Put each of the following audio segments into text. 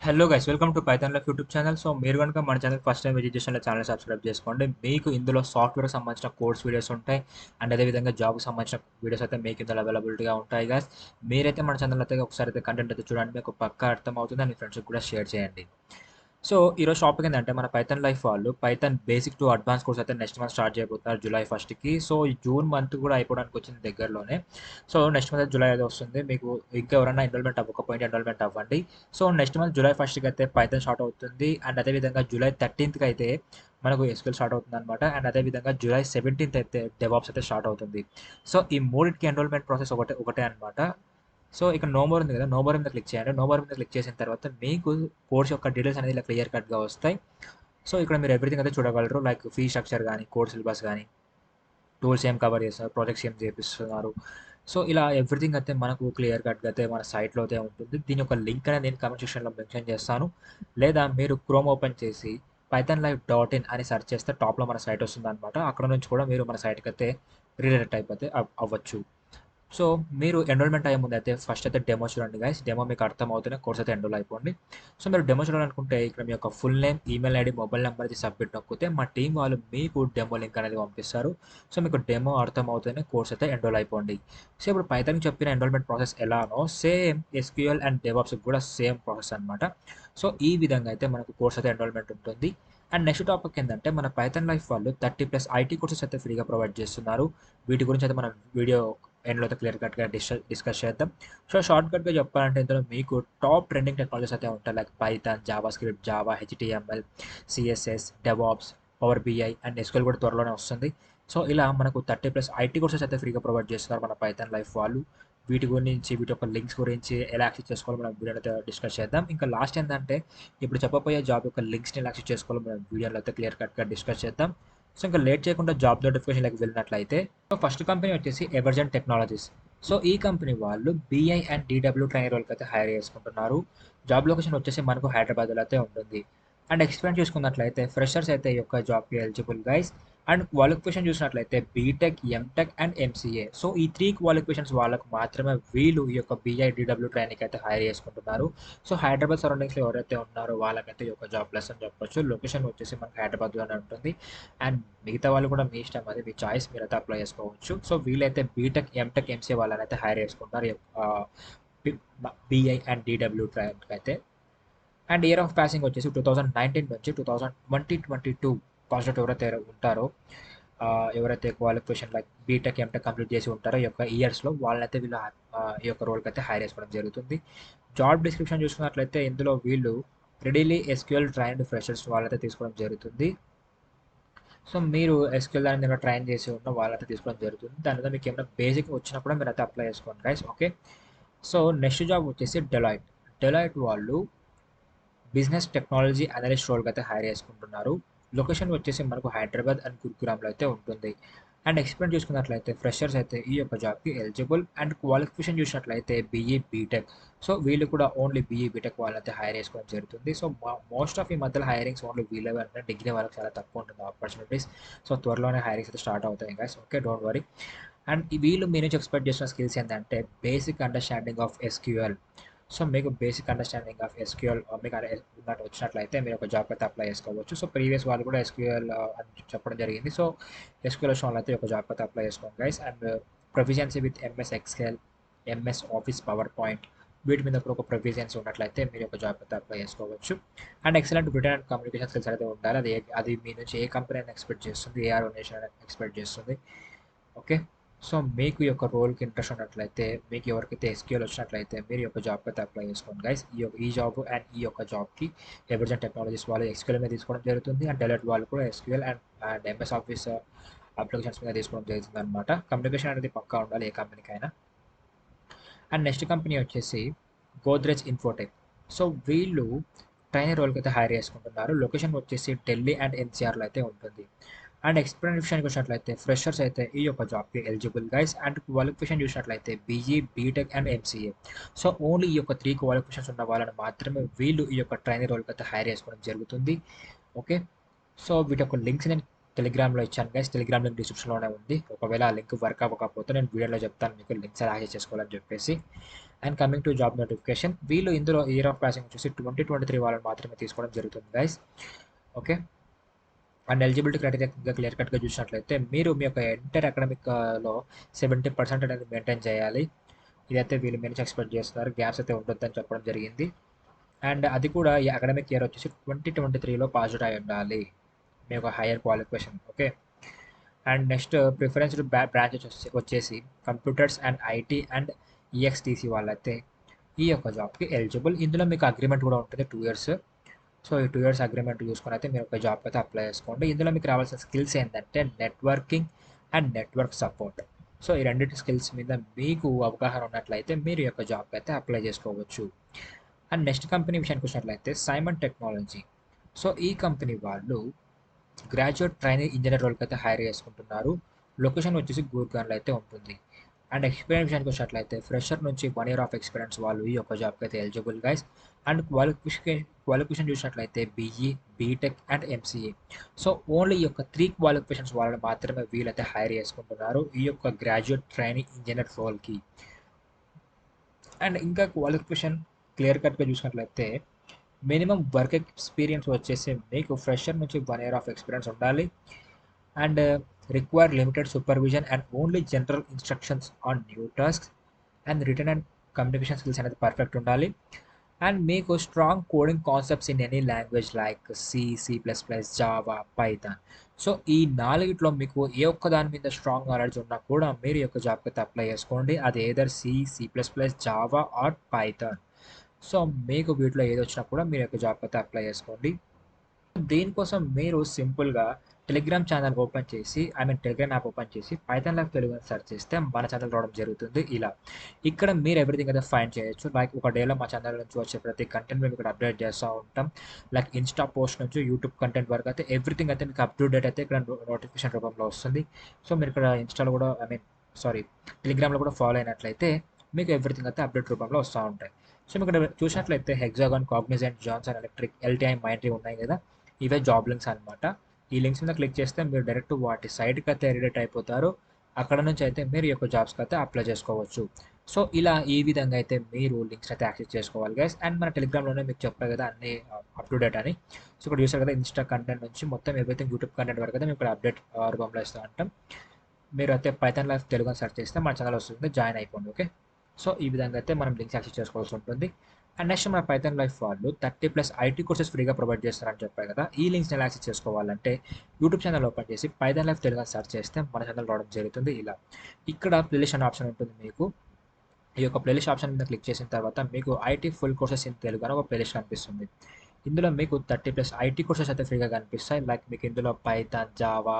Hello guys, welcome to Python life YouTube channel. So మీరు కనుక మన ఛానల్ ఫస్ట్ టైం విజిట్ చేసిన channel subscribe చేసుకోండి. మీకు ఇందులో సాఫ్ట్వేర్ సంబంధించిన కోర్స్ వీడియోస్ ఉంటాయి అండ్ అదేవిధంగా జాబ్కి సంబంధించిన వీడియోస్ అయితే మీకు ఇందులో అవైలబిలిటీగా ఉంటాయి గైస్. మీరైతే మన ఛానల్ అయితే ఒకసారి అయితే కంటెంట్ అయితే చూడండి, మీకు పక్కా అర్థం అవుతుంది అండ్ మీ ఫ్రెండ్స్కి కూడా షేర్ చేయండి. సో ఈరోజు టాపిక్ ఏంటంటే మన పైథాన్ లైఫ్ వాళ్ళు Python basic to advance course అయితే నెక్స్ట్ మంత్ స్టార్ట్ చేయబోతున్నారు జూలై 1కి. సో ఈ జూన్ మంత్ కూడా అయిపోవడానికి వచ్చింది దగ్గరలోనే. సో నెక్స్ట్ మంత్ జూలై అయితే వస్తుంది. మీకు ఇంకా ఎవరైనా ఎన్రోల్మెంట్ అవ్వకపోయింటే ఎన్రోల్మెంట్ అవ్వండి. సో నెక్స్ట్ మంత్ జూలై 1కి అయితే పైథాన్ స్టార్ట్ అవుతుంది అండ్ అదేవిధంగా జూలై 13కి అయితే మనకు ఎస్క్యూఎల్ స్టార్ట్ అవుతుంది అనమాట. అండ్ అదేవిధంగా జూలై 17th అయితే డెవాప్స్ అయితే స్టార్ట్ అవుతుంది. సో ఈ మూడింటికి ఎన్రోల్మెంట్ ప్రాసెస్ ఒకటే ఒకటే అనమాట. సో ఇక్కడ నో మోర్ ఉంది కదా, నో మోర్ మీద క్లిక్ చేయండి. నో మోర్ మీద క్లిక్ చేసిన తర్వాత మీకు కోర్స్ యొక్క డీటెయిల్స్ అనేది ఇలా క్లియర్ కట్గా వస్తాయి. సో ఇక్కడ మీరు ఎవ్రీథింగ్ అయితే చూడగలరు, లైక్ ఫీ స్ట్రక్చర్ కానీ, కోర్స్ సిలబస్ కానీ, టూల్స్ ఏం కవర్ చేస్తున్నారు, ప్రాజెక్ట్స్ ఏం చేపిస్తున్నారు. సో ఇలా ఎవ్రీథింగ్ అయితే మనకు క్లియర్ కట్గా అయితే మన సైట్లో అయితే ఉంటుంది. దీని యొక్క లింక్ అనేది నేను కామెంట్ సెక్షన్లో మెన్షన్ చేస్తాను. లేదా మీరు క్రోమ్ ఓపెన్ చేసి pythonlife.in అని సెర్చ్ చేస్తే టాప్లో మన సైట్ వస్తుంది అనమాట. అక్కడ నుంచి కూడా మీరు మన సైట్కి అయితే రీడైరెక్ట్ అయిపోతే అవ్వచ్చు. సో మీరు ఎన్రోల్మెంట్ అయ్యే ముందు అయితే ఫస్ట్ అయితే డెమో చూడండి గైస్. డెమో మీకు అర్థం అవుతూనే కోర్స్ అయితే ఎన్రోల్ అయిపోండి. సో మీరు డెమో చూడాలనుకుంటే ఇక్కడ మీ యొక్క full name, email ID, mobile number ఇది సబ్మిట్ నొక్కితే మా టీం వాళ్ళు మీకు డెమో లింక్ అనేది పంపిస్తారు. సో మీకు డెమో అర్థం అవుతూనే కోర్స్ అయితే ఎన్రోల్ అయిపోండి. సో ఇప్పుడు పైథాన్ చెప్పిన ఎన్రోల్మెంట్ ప్రాసెస్ ఎలానో సేమ్ ఎస్క్యూఎల్ అండ్ డెవాప్స్ కూడా సేమ్ ప్రాసెస్ అనమాట. సో ఈ విధంగా అయితే మనకు కోర్స్ అయితే ఎన్రోల్మెంట్ ఉంటుంది. అండ్ నెక్స్ట్ టాపిక్ ఏంటంటే మన పైథాన్ లైఫ్ వాళ్ళు 30+ ఐటీ కోర్సెస్ అయితే ఫ్రీగా ప్రొవైడ్ చేస్తున్నారు. వీటి గురించి అయితే మనం వీడియో ఎండ్లో అయితే క్లియర్ కట్గా డిస్కస్ చేద్దాం. సో షార్ట్ కట్గా చెప్పాలంటే ఇందులో మీకు టాప్ ట్రెండింగ్ టెక్నాలజీస్ అయితే ఉంటాయి, like Python, JavaScript, Java, HTML, CSS, DevOps, Power BI and SQL కూడా త్వరలోనే వస్తుంది. సో ఇలా మనకు 30+ ఐటీ కోర్సెస్ అయితే ఫ్రీగా ప్రొవైడ్ చేస్తున్నారు మన పైథాన్ లైఫ్ వాళ్ళు. వీటి గురించి, వీటి యొక్క లింక్స్ గురించి ఎలా యాక్సెస్ చేసుకోవాలో మనం వీడియోలో అయితే డిస్కస్ చేద్దాం. ఇంకా లాస్ట్ ఏంటంటే ఇప్పుడు చెప్పబోయే జాబ్ యొక్క లింక్స్ని ఎలా యాక్సెస్ చేసుకోవాలో మనం వీడియోలో అయితే క్లియర్ కట్గా డిస్కస్ చేద్దాం. సో ఇంకా లేట్ చేయకుండా జాబ్ నోటిఫికేషన్లోకి వెళ్ళినట్లయితే, సో ఫస్ట్ కంపెనీ వచ్చేసి ఎవర్జెంట్ టెక్నాలజీస్. సో ఈ కంపెనీ వాళ్ళు బీఐ అండ్ డీడబ్ల్యూ ట్రైనర్ రోల్కి అయితే హైర్ చేసుకుంటున్నారు. జాబ్ లొకేషన్ వచ్చేసి మనకు హైదరాబాద్లో అయితే ఉంటుంది. అండ్ ఎక్స్పీరియన్స్ చూసుకున్నట్లయితే ఫ్రెషర్స్ అయితే ఈ యొక్క జాబ్కి ఎలిజిబుల్ గైస్. అండ్ క్వాలిఫికేషన్ చూసినట్లయితే BTech, MTech and MCA. So ఈ 3 క్వాలిఫికేషన్స్ వాళ్ళకు మాత్రమే వీళ్ళు ఈ యొక్క బీఐ డీడబ్ల్యూ ట్రైనింగ్ అయితే హైర్ చేసుకుంటున్నారు. సో హైదరాబాద్ సరౌండింగ్స్లో ఎవరైతే ఉన్నారో వాళ్ళకైతే ఈ యొక్క జాబ్ ప్లస్ అని చెప్పొచ్చు. లొకేషన్ వచ్చేసి మనకు హైదరాబాద్లోనే ఉంటుంది. అండ్ మిగతా వాళ్ళు కూడా మీ ఇష్టం, అది మీ చాయిస్, మీరైతే అప్లై చేసుకోవచ్చు. సో వీళ్ళైతే బీటెక్, ఎంటెక్, ఎంసీఏ వాళ్ళని అయితే హైర్ చేసుకుంటారు బీఐ అండ్ డీడబ్ల్యూ ట్రైనింగ్ అయితే. అండ్ ఇయర్ ఆఫ్ పాసింగ్ వచ్చేసి 2019 నుంచి 2022 పాస్ అవుట్ ఎవరైతే ఉంటారో, ఎవరైతే qualification like BTech, MTech complete చేసి ఉంటారో ఈ యొక్క ఇయర్స్లో వాళ్ళైతే వీళ్ళు ఈ యొక్క రోల్కి అయితే హైర్ చేసుకోవడం జరుగుతుంది. జాబ్ డిస్క్రిప్షన్ చూసుకున్నట్లయితే ఇందులో వీళ్ళు రెడీలీ ఎస్క్యూఎల్ ట్రైన్డ్ ఫ్రెషర్స్ వాళ్ళైతే తీసుకోవడం జరుగుతుంది. సో మీరు ఎస్క్యూఎల్ దాని మీద ట్రైన్ చేసి ఉన్న వాళ్ళైతే తీసుకోవడం జరుగుతుంది. దాని మీద మీకు ఏమైనా బేసిక్ వచ్చినప్పుడు మీరు అయితే అప్లై చేసుకోండి guys. Okay. So next job వచ్చేసి డెలాయిట్. డెలాయిట్ వాళ్ళు బిజినెస్ టెక్నాలజీ అనలిస్ట్ రోల్కి అయితే హైర్ చేసుకుంటున్నారు. లొకేషన్ వచ్చేసి మనకు హైదరాబాద్ అండ్ గురుగ్రామ్లో అయితే ఉంటుంది. అండ్ ఎక్స్పీరియన్స్ చూసుకున్నట్లయితే ఫ్రెషర్స్ అయితే ఈ యొక్క జాబ్కి ఎలిజిబుల్. అండ్ క్వాలిఫికేషన్ చూసినట్లయితే బీఈ బీటెక్. సో వీళ్ళు కూడా ఓన్లీ బీఈ బీటెక్ వాళ్ళైతే హైర్ చేసుకోవడం జరుగుతుంది. సో మోస్ట్ ఆఫ్ ఈ మధ్యలో హైరింగ్స్ ఓన్లీ వీళ్ళే, అంటే డిగ్రీ వాళ్ళకి చాలా తక్కువ ఉంటుంది ఆపర్చునిటీస్. సో త్వరలోనే హైరింగ్స్ అయితే స్టార్ట్ అవుతాయి guys. Okay, don't worry. And వీళ్ళు మీ నుంచి ఎక్స్పెక్ట్ చేసిన స్కిల్స్ ఏంటంటే basic understanding of SQL. So మీకు బేసిక్ అండర్స్టాండింగ్ ఆఫ్ ఎస్క్యూఎల్ మీకు ఉన్నట్టు వచ్చినట్లయితే మీరు ఒక జాబ్ అయితే అప్లై చేసుకోవచ్చు. సో ప్రీవియస్ వాళ్ళు కూడా ఎస్క్యూఎల్ అని చెప్పడం జరిగింది. సో ఎస్క్యూఎల్ వచ్చిన వాళ్ళు అయితే ఒక జాబ్ అయితే అప్లై చేసుకోండి guys. And proficiency with MS Excel, MS office, power point, వీటి మీద కూడా ఒక ప్రొఫిషియన్సీ ఉన్నట్లయితే మీరు ఒక జాబ్ అయితే అప్లై చేసుకోవచ్చు. And excellent return and communication skills అయితే ఉండాలి. అది మీ నుంచి ఏ కంపెనీ అయినా ఎక్స్పెక్ట్ చేస్తుంది, ఏ ఆర్గనైజేషన్ అయినా ఎక్స్పెక్ట్ చేస్తుంది. ఓకే. సో మీకు ఈ యొక్క రోల్కి ఇంట్రెస్ట్ ఉన్నట్లయితే, మీకు ఎవరికైతే ఎస్క్యూఎల్ వచ్చినట్లయితే మీరు ఈ యొక్క జాబ్కి అయితే అప్లై చేసుకోండి గైస్. ఈ జాబ్ అండ్ ఈ యొక్క జాబ్కి ఎవర్జెంట్ టెక్నాలజీస్ వాళ్ళు ఎస్క్యూఎల్ మీద తీసుకోవడం జరుగుతుంది. అండ్ డెలైట్ వాళ్ళు కూడా SQL and MS office applications మీద తీసుకోవడం జరుగుతుంది అనమాట. కమ్యూనికేషన్ అనేది పక్కా ఉండాలి ఏ కంపెనీకైనా. అండ్ నెక్స్ట్ కంపెనీ వచ్చేసి గోద్రేజ్ ఇన్ఫోటెక్. సో వీళ్ళు ట్రైనర్ రోల్కి అయితే హైర్ చేసుకుంటున్నారు. లొకేషన్ వచ్చేసి ఢిల్లీ అండ్ ఎన్సీఆర్లో అయితే ఉంటుంది. అండ్ ఎక్స్పీరియన్స్ విషయానికి వచ్చినట్లయితే ఫ్రెషర్స్ అయితే ఈ యొక్క జాబ్కి ఎలిజిబుల్ గైస్. అండ్ క్వాలిఫికేషన్ చూసినట్లయితే BE BTech and MCA. So only ఈ యొక్క 3 క్వాలిఫికేషన్స్ ఉన్న వాళ్ళని మాత్రమే వీళ్ళు ఈ యొక్క ట్రైనర్ రోల్కి అయితే హైర్ చేసుకోవడం జరుగుతుంది. ఓకే. సో వీటి యొక్క లింక్స్ నేను టెలిగ్రామ్లో ఇచ్చాను గైస్. టెలిగ్రామ్ లింక్ డిస్క్రిప్షన్లోనే ఉంది. ఒకవేళ ఆ లింక్ వర్క్ అవ్వకపోతే నేను వీడియోలో చెప్తాను మీకు లింక్స్ ఎలా యాక్సెస్ చేసుకోవాలని చెప్పేసి. And coming to job notification, వీళ్ళు ఇందులో ఇయర్ ఆఫ్ పాసింగ్ వచ్చేసి 2023 వాళ్ళని మాత్రమే తీసుకోవడం జరుగుతుంది guys. Okay. And eligibility criteria ఇంకా క్లియర్ కట్గా చూసినట్లయితే మీరు మీ యొక్క ఎంటర్ అకాడమిక్లో 70% అనేది మెయింటైన్ చేయాలి. ఇదైతే వీళ్ళు మెయిన్స్ ఎక్స్పెక్ట్ చేస్తున్నారు, గ్యాప్స్ అయితే ఉంటుందని చెప్పడం జరిగింది. అండ్ అది కూడా ఈ అకాడమిక్ ఇయర్ వచ్చేసి 2023లో పాస్డ్ అయి ఉండాలి మీ యొక్క higher qualification. Okay. And next preferred branch వచ్చేసి computers and IT and EXTC వాళ్ళైతే ఈ యొక్క జాబ్కి ఎలిజిబుల్. ఇందులో మీకు అగ్రిమెంట్ కూడా ఉంటుంది 2 years. సో ఈ 2 years అగ్రిమెంట్ చూసుకొని అయితే మీరు ఒక జాబ్కి అయితే అప్లై చేసుకోండి. ఇందులో మీకు రావాల్సిన స్కిల్స్ ఏంటంటే networking and network support. So ఈ రెండింటి స్కిల్స్ మీద మీకు అవగాహన ఉన్నట్లయితే మీరు ఈ యొక్క జాబ్కి అయితే అప్లై చేసుకోవచ్చు. అండ్ నెక్స్ట్ కంపెనీ విషయానికి వచ్చినట్లయితే సైమన్ టెక్నాలజీ. సో ఈ కంపెనీ వాళ్ళు గ్రాడ్యుయేట్ ట్రైనింగ్ ఇంజనీర్ రోల్కి అయితే హైర్ చేసుకుంటున్నారు. లొకేషన్ వచ్చేసి గూర్గాన్లో అయితే ఉంటుంది. అండ్ ఎక్స్పీరియన్స్ విషయానికి వచ్చినట్లయితే ఫ్రెషర్ నుంచి 1 year ఆఫ్ ఎక్స్పీరియన్స్ వాళ్ళు ఈ యొక్క జాబ్కి అయితే ఎలిజిబుల్ గైస్. అండ్ క్వాలిఫికేషన్ చూసినట్లయితే BE, BTech and MCA. So only ఈ యొక్క 3 క్వాలిఫికేషన్స్ వాళ్ళని మాత్రమే వీళ్ళైతే హైర్ చేసుకుంటున్నారు ఈ యొక్క గ్రాడ్యుయేట్ ట్రైనింగ్ ఇంజనీర్ రోల్కి. అండ్ ఇంకా క్వాలిఫికేషన్ క్లియర్ కట్గా చూసినట్లయితే మినిమం వర్క్ ఎక్స్పీరియన్స్ వచ్చేసి మీకు ఫ్రెషర్ నుంచి 1 year ఆఫ్ ఎక్స్పీరియన్స్ ఉండాలి. And require limited supervision and only general instructions on new task. And return and communication skills అనేది పర్ఫెక్ట్ ఉండాలి. అండ్ మీకు strong coding concepts in any language like C++, Java, Python. So ఈ 4 మీకు ఏ ఒక్క దాని మీద strong knowledge ఉన్నా కూడా మీరు ఈ యొక్క జాబ్కి అయితే అప్లై చేసుకోండి. అది either C++, Java or Python. So మీకు వీటిలో ఏది వచ్చినా కూడా మీరు యొక్క జాబ్కి అయితే అప్లై చేసుకోండి. దీనికోసం మీరు సింపుల్గా టెలిగ్రామ్ ఛానల్ ఓపెన్ చేసి టెలిగ్రామ్ యాప్ ఓపెన్ చేసి పైథాన్ లైవ్ తెలుగు అని సెర్చ్ చేస్తే మన ఛానల్ రావడం జరుగుతుంది. ఇలా ఇక్కడ మీరు ఎవ్రీథింగ్ అయితే ఫైండ్ చేయొచ్చు. లైక్ ఒక డేలో మా ఛానల్ నుంచి వచ్చే ప్రతి కంటెంట్ మేము ఇక్కడ అప్డేట్ చేస్తూ ఉంటాం. లైక్ ఇన్స్టా పోస్ట్ నుంచి యూట్యూబ్ కంటెంట్ వరకు అయితే ఎవ్రీథింగ్ అయితే మీకు అప్ టు డేట్ అయితే ఇక్కడ నోటిఫికేషన్ రూపంలో వస్తుంది. సో మీరు ఇక్కడ ఇన్స్టాలో కూడా టెలిగ్రామ్లో కూడా ఫాలో అయినట్లయితే మీకు ఎవ్రీథింగ్ అయితే అప్డేట్ రూపంలో వస్తూ ఉంటాయి. సో మీకు ఇక్కడ చూసినట్లయితే Hexagon, Cognizant, Johnson Electric, LTI, Mindtree ఉన్నాయి కదా, ఇవే జాబ్ లింక్స్ అనమాట. ఈ లింక్స్ మీద క్లిక్ చేస్తే మీరు డైరెక్ట్ వాటి సైట్కి అయితే రిలేట్ అయిపోతారు. అక్కడ నుంచి అయితే మీరు ఈ యొక్క జాబ్స్కి అయితే అప్లై చేసుకోవచ్చు. సో ఇలా ఈ విధంగా అయితే మీరు లింక్స్ అయితే యాక్సెస్ చేసుకోవాలి గైస్. అండ్ మన టెలిగ్రామ్లోనే మీకు చెప్పారు కదా అన్ని అప్ టు డేట్ అని. సో ఇక్కడ చూసారు కదా ఇన్స్టా కంటెంట్ నుంచి మొత్తం ఎవ్రీథింగ్ యూట్యూబ్ కంటెంట్ వరకు అయితే మేము ఇక్కడ అప్డేట్ రూపంలో ఇస్తూ ఉంటాం. మీరు అయితే పైథాన్ లైవ్ తెలుగు అని సెర్చ్ చేస్తే మన ఛానల్ వస్తుంది, జాయిన్ అయిపోండి. ఓకే. సో ఈ విధంగా అయితే మనం లింక్స్ యాక్సెస్ చేసుకోవాల్సి ఉంటుంది. అండ్ నెక్స్ట్ మన పైథాన్ లైఫ్ వాళ్ళు 30+ ఐటీ కోర్సెస్ ఫ్రీగా ప్రొవైడ్ చేస్తారని చెప్పారు కదా. ఈ లింక్స్ ఎలా యాక్సెస్ చేసుకోవాలంటే యూట్యూబ్ ఛానల్ ఓపెన్ చేసి పైథాన్ లైఫ్ తెలుగు సెర్చ్ చేస్తే మన ఛానల్ రావడం జరుగుతుంది. ఇలా ఇక్కడ ప్లేలిస్ట్ అనే ఆప్షన్ ఉంటుంది. మీకు ఈ యొక్క ప్లేలిస్ట్ ఆప్షన్ మీద క్లిక్ చేసిన తర్వాత మీకు IT full courses in Telugu అని ఒక ప్లేలిస్ట్ కనిపిస్తుంది. ఇందులో మీకు 30+ ఐటీ కోర్సెస్ అయితే ఫ్రీగా కనిపిస్తాయి. లైక్ మీకు ఇందులో పైథాన్, జావా,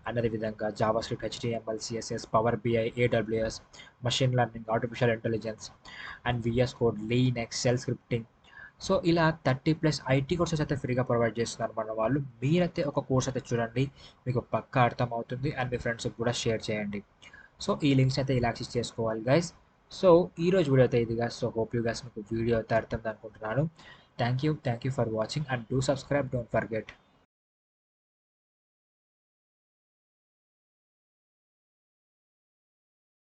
అదే విధంగా JavaScript, HTML, CSS, Power BI, AWS, machine learning, artificial intelligence and VS code, lean, Excel scripting. So ఇలా 30+ ఐటీ కోర్సెస్ అయితే ఫ్రీగా ప్రొవైడ్ చేస్తున్నారు మన వాళ్ళు. మీరైతే ఒక కోర్స్ అయితే చూడండి, మీకు పక్కా అర్థమవుతుంది. అండ్ మీ ఫ్రెండ్స్కి కూడా షేర్ చేయండి. సో ఈ లింక్స్ అయితే ఇలా యాక్సెస్ చేసుకోవాలి గైస్. సో ఈరోజు వీడియో అయితే ఇది guys. So hope you guys మీకు వీడియో అయితే అర్థం అనుకుంటున్నాను. Thank you for watching and do subscribe, don't forget.